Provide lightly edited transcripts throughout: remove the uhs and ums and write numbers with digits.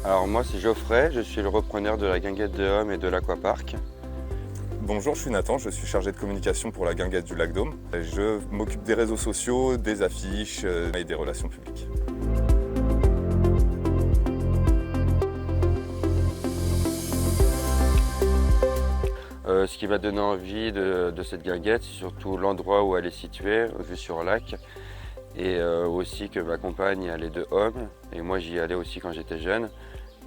Alors moi c'est Geoffrey, je suis le repreneur de la guinguette de Homme et de l'Aquapark. Bonjour, je suis Nathan, je suis chargé de communication pour la guinguette du Lac Dôme. Je m'occupe des réseaux sociaux, des affiches et des relations publiques. Ce qui m'a donné envie de cette guinguette, c'est surtout l'endroit où elle est située, vue sur lac. Et aussi que ma compagne y allait de Homme, et moi j'y allais aussi quand j'étais jeune.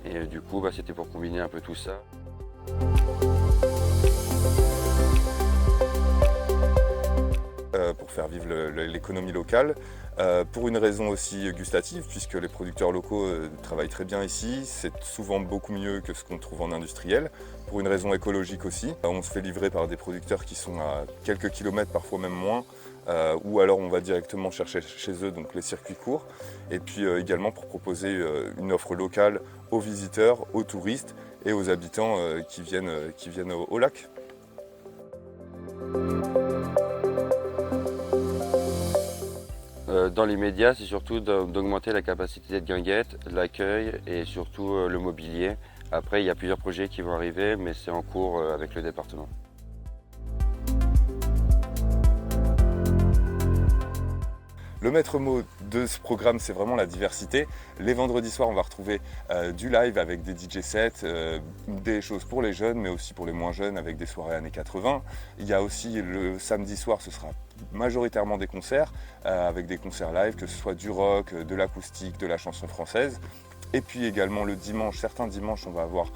Et du coup c'était pour combiner un peu tout ça. Pour faire vivre l'économie locale, pour une raison aussi gustative, puisque les producteurs locaux travaillent très bien ici, c'est souvent beaucoup mieux que ce qu'on trouve en industriel. Pour une raison écologique aussi, on se fait livrer par des producteurs qui sont à quelques kilomètres, parfois même moins, ou alors on va directement chercher chez eux, donc les circuits courts, et puis également pour proposer une offre locale aux visiteurs, aux touristes et aux habitants qui viennent au lac. Dans les médias, c'est surtout d'augmenter la capacité de guinguette, l'accueil et surtout le mobilier. Après, il y a plusieurs projets qui vont arriver, mais c'est en cours avec le département. Le maître mot de ce programme, c'est vraiment la diversité. Les vendredis soirs, on va retrouver du live avec des DJ sets, des choses pour les jeunes, mais aussi pour les moins jeunes avec des soirées années 80. Il y a aussi le samedi soir, ce sera majoritairement des concerts, avec des concerts live, que ce soit du rock, de l'acoustique, de la chanson française. Et puis également le dimanche, certains dimanches, on va avoir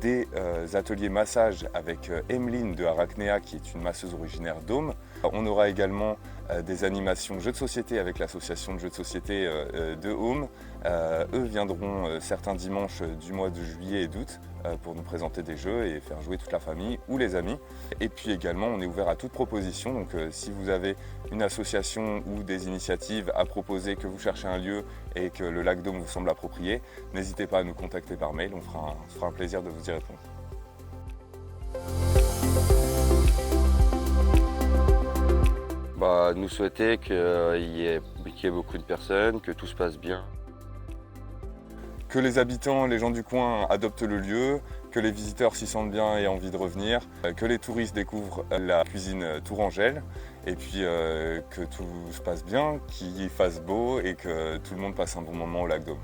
des ateliers massage avec Emeline de Arachnéa, qui est une masseuse originaire d'Aume. On aura également des animations jeux de société avec l'association de jeux de société de Aume. Eux viendront certains dimanches du mois de juillet et d'août pour nous présenter des jeux et faire jouer toute la famille ou les amis. Et puis également, on est ouvert à toute proposition. Donc si vous avez une association ou des initiatives à proposer, que vous cherchez un lieu et que le lac Dôme vous semble approprié, n'hésitez pas à nous contacter par mail, on se fera un plaisir de vous y répondre. Nous souhaiter qu'il y ait beaucoup de personnes, que tout se passe bien. Que les habitants, les gens du coin adoptent le lieu, que les visiteurs s'y sentent bien et aient envie de revenir, que les touristes découvrent la cuisine tourangelle et puis que tout se passe bien, qu'il fasse beau et que tout le monde passe un bon moment au lac Dôme.